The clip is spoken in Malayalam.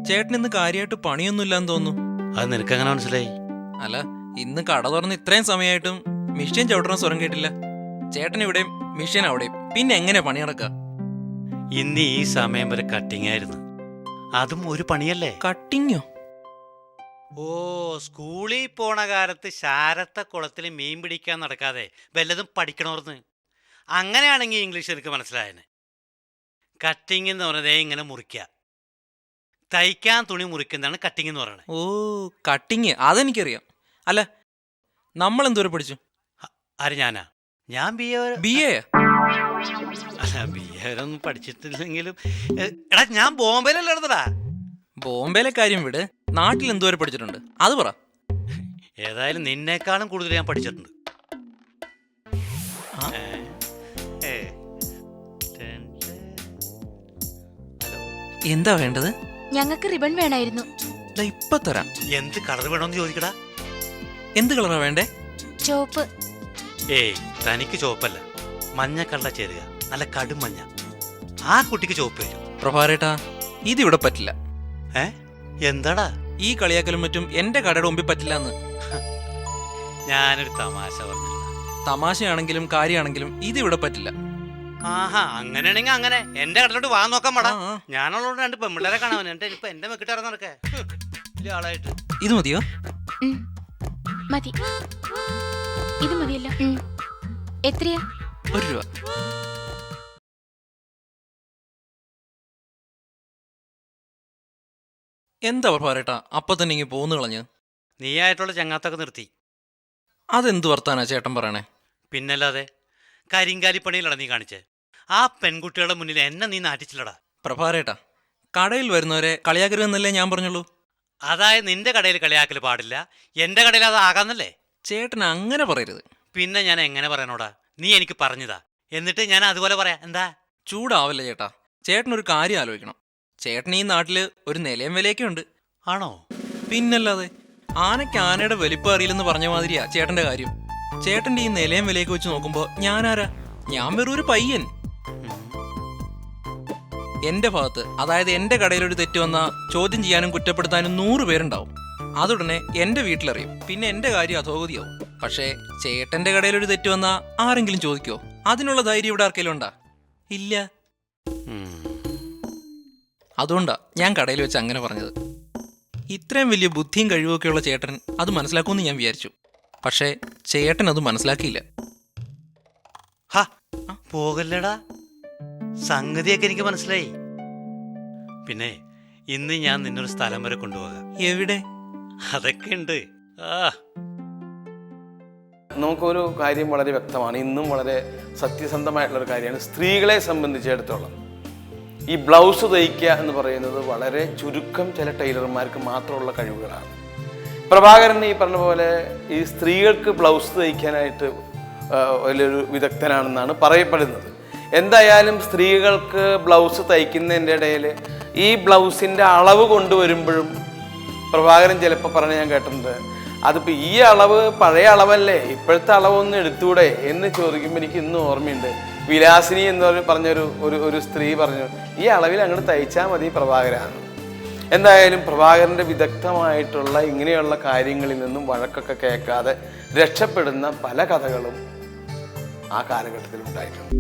ചേട്ടൻ ഇന്ന് കാര്യമായിട്ട് പണിയൊന്നുമില്ലാന്ന് തോന്നുന്നു. അത് നിനക്കെങ്ങനെ മനസ്സിലായി? അല്ല, ഇന്ന് കട തുറന്ന് ഇത്രയും സമയമായിട്ടും മിഷ്യൻ ചവിട്ടണ സ്വരം കേട്ടില്ല. ചേട്ടൻ ഇവിടെയും മിഷ്യൻ അവിടെയും, പിന്നെ എങ്ങനെ പണി നടക്കുക? ഇന്ന് ഈ സമയം വരെ കട്ടിങ് ആയിരുന്നു. അതും ഒരു പണിയല്ലേ? കട്ടിങ്ങോ? ഓ, സ്കൂളിൽ പോണ കാലത്ത് ശാരത്തെ കുളത്തിൽ മീൻ പിടിക്കാൻ നടക്കാതെ വല്ലതും പഠിക്കണോർന്ന്. അങ്ങനെയാണെങ്കിൽ ഇംഗ്ലീഷ് എനിക്ക് മനസ്സിലായേനെ. കട്ടിങ് എന്ന് പറഞ്ഞതേ ഇങ്ങനെ മുറിക്കുക, തയ്ക്കാൻ തുണി മുറിക്കുന്നതാണ് കട്ടിങ് എന്ന് പറയുന്നത്. ഓ, കട്ടിങ്, അതെനിക്കറിയാം. അല്ല, നമ്മൾ എന്തോരം പഠിച്ചു? ആര്? ഞാനാ? ഞാൻ ബി എ. അല്ല, ബി എ ഒന്നും പഠിച്ചിട്ടില്ലെങ്കിലും എടാ, ഞാൻ ബോംബെയിലല്ല എടുത്തടാ. ബോംബെയിലെ കാര്യം വിട്, നാട്ടിൽ എന്തോരം പഠിച്ചിട്ടുണ്ട് അത് പറ. ഏതായാലും നിന്നേക്കാളും കൂടുതൽ ഞാൻ പഠിച്ചിട്ടുണ്ട്. എന്താ വേണ്ടത്? ഞങ്ങൾക്ക് റിബൺ വേണമായിരുന്നു. ഇപ്പൊ തരാം. എന്ത് കളർ വേണമെന്ന് ചോദിക്കടാ. എന്ത് കളറാ വേണ്ടേ? ചോപ്പ്. ഏയ്, തനിക്ക് ചോപ്പല്ല, മഞ്ഞ കളർ ചേരുക, നല്ല കടും മഞ്ഞ. ആ കുട്ടിക്ക് ചോപ്പ് വരും. പ്രഭാരേട്ടാ, ഇതിവിടെ പറ്റില്ല. എന്താടാ ഈ കളിയാക്കലും മറ്റും എന്റെ കടയുടെ മുമ്പിൽ പറ്റില്ല എന്ന്. ഞാനൊരു തമാശ പറഞ്ഞില്ല. തമാശയാണെങ്കിലും കാര്യമാണെങ്കിലും ഇതിവിടെ പറ്റില്ല. ആഹാ, അങ്ങനെയാണെങ്കിൽ അങ്ങനെ എന്റെ കടലോട്ട് വാ നോക്കാൻ പാടാ. ഞാനുള്ളതുകൊണ്ട് രണ്ട് പെമ്പിള്ളേരെ കാണാൻ ഇപ്പൊ എന്റെ മെക്കിട്ട് നടക്കേ വലിയ ആളായിട്ട്. ഇത് മതിയോ? മതി. ഇത് മതിയല്ലോ. എത്രയാ? 1 രൂപ. എന്താ പ്രഭാരേട്ടാ അപ്പൊ തന്നെ ഇങ്ങനെ പോന്നു കളഞ്ഞ്? നീയായിട്ടുള്ള ചങ്ങാത്തൊക്കെ നിർത്തി. അതെന്ത് വർത്താനാ ചേട്ടൻ പറയണേ? പിന്നല്ലാതെ, കരിങ്കാലിപ്പണിയിലടാ നീ കാണിച്ചേ. ആ പെൺകുട്ടികളുടെ മുന്നിൽ എന്നെ നീ നാട്ടിച്ചില്ലടാ. പ്രഭാരേട്ടാ, കടയിൽ വരുന്നവരെ കളിയാക്കരുതെന്നല്ലേ ഞാൻ പറഞ്ഞുള്ളൂ. അതായത് നിന്റെ കടയിൽ കളിയാക്കൽ പാടില്ല, എന്റെ കടയിൽ അത് ആകാന്നല്ലേ? ചേട്ടൻ അങ്ങനെ പറയരുത്. പിന്നെ ഞാൻ എങ്ങനെ പറയാനോടാ? നീ എനിക്ക് പറഞ്ഞതാ, എന്നിട്ട് ഞാൻ അതുപോലെ പറയാ. എന്താ? ചൂടാവല്ലേ ചേട്ടാ. ചേട്ടനൊരു കാര്യം ആലോചിക്കണം. ചേട്ടൻ ഈ നാട്ടില് ഒരു നിലയും വിലയൊക്കെ ഉണ്ട്. ആണോ? പിന്നല്ലാതെ, ആനയ്ക്ക് ആനയുടെ വലിപ്പം അറിയില്ലെന്ന് പറഞ്ഞ മാതിരിയാ ചേട്ടന്റെ കാര്യം. ചേട്ടന്റെ ഈ നിലയും വിലയൊക്കെ വെച്ച് നോക്കുമ്പോ ഞാനാരാ? ഞാൻ വെറും ഒരു പയ്യൻ. എന്റെ ഭാഗത്ത്, അതായത് എന്റെ കടയിലൊരു തെറ്റ് വന്നാ ചോദ്യം ചെയ്യാനും കുറ്റപ്പെടുത്താനും 100 പേരുണ്ടാവും. അതുടനെ എന്റെ വീട്ടിലറിയും. പിന്നെ എന്റെ കാര്യം അധോഗതിയാവും. പക്ഷേ ചേട്ടന്റെ കടയിലൊരു തെറ്റ് വന്നാ ആരെങ്കിലും ചോദിക്കോ? അതിനുള്ള ധൈര്യം ഇവിടെ ആർക്കെങ്കിലും ഉണ്ടാ? ഇല്ല. അതുകൊണ്ടാ ഞാൻ കടയിൽ വെച്ച് അങ്ങനെ പറഞ്ഞത്. ഇത്രയും വലിയ ബുദ്ധിയും കഴിവൊക്കെയുള്ള ചേട്ടൻ അത് മനസ്സിലാക്കുമെന്ന് ഞാൻ വിചാരിച്ചു. പക്ഷേ ചേട്ടൻ അത് മനസ്സിലാക്കിയില്ല. പോകല്ലടാ, സംഗതിയൊക്കെ എനിക്ക് മനസ്സിലായി. പിന്നെ ഇന്ന് ഞാൻ നിന്നൊരു സ്ഥലം വരെ കൊണ്ടുപോകാം. എവിടെ? അതൊക്കെ ഉണ്ട്. നമുക്കൊരു കാര്യം വളരെ വ്യക്തമാണ്, ഇന്നും വളരെ സത്യസന്ധമായിട്ടുള്ളൊരു കാര്യമാണ്. സ്ത്രീകളെ സംബന്ധിച്ചിടത്തോളം ഈ ബ്ലൗസ് തയ്ക്കുക എന്ന് പറയുന്നത് വളരെ ചുരുക്കം ചില ടൈലർമാർക്ക് മാത്രമുള്ള കഴിവുകളാണ്. പ്രഭാകരൻ ഈ പറഞ്ഞ പോലെ ഈ സ്ത്രീകൾക്ക് ബ്ലൗസ് തയ്ക്കാനായിട്ട് വലിയൊരു വിദഗ്ധനാണെന്നാണ് പറയപ്പെടുന്നത്. എന്തായാലും സ്ത്രീകൾക്ക് ബ്ലൗസ് തയ്ക്കുന്നതിൻ്റെ ഇടയിൽ ഈ ബ്ലൗസിൻ്റെ അളവ് കൊണ്ടുവരുമ്പോഴും പ്രഭാകരൻ ചിലപ്പോൾ പറഞ്ഞ് ഞാൻ കേട്ടിട്ടുണ്ട്, അതിപ്പോൾ ഈ അളവ് പഴയ അളവല്ലേ, ഇപ്പോഴത്തെ അളവൊന്നും എടുത്തൂടെ എന്ന് ചോദിക്കുമ്പോൾ എനിക്ക് ഇന്നും ഓർമ്മയുണ്ട്. വിലാസിനി എന്ന് പറഞ്ഞൊരു സ്ത്രീ പറഞ്ഞു, ഈ അളവിൽ അങ്ങോട്ട് തയ്ച്ചാൽ മതി പ്രഭാകരാണ്. എന്തായാലും പ്രഭാകരൻ്റെ വിദഗ്ധമായിട്ടുള്ള ഇങ്ങനെയുള്ള കാര്യങ്ങളിൽ നിന്നും വഴക്കൊക്കെ കേൾക്കാതെ രക്ഷപ്പെടുന്ന പല കഥകളും ആ കാലഘട്ടത്തിൽ ഉണ്ടായിട്ടുണ്ട്.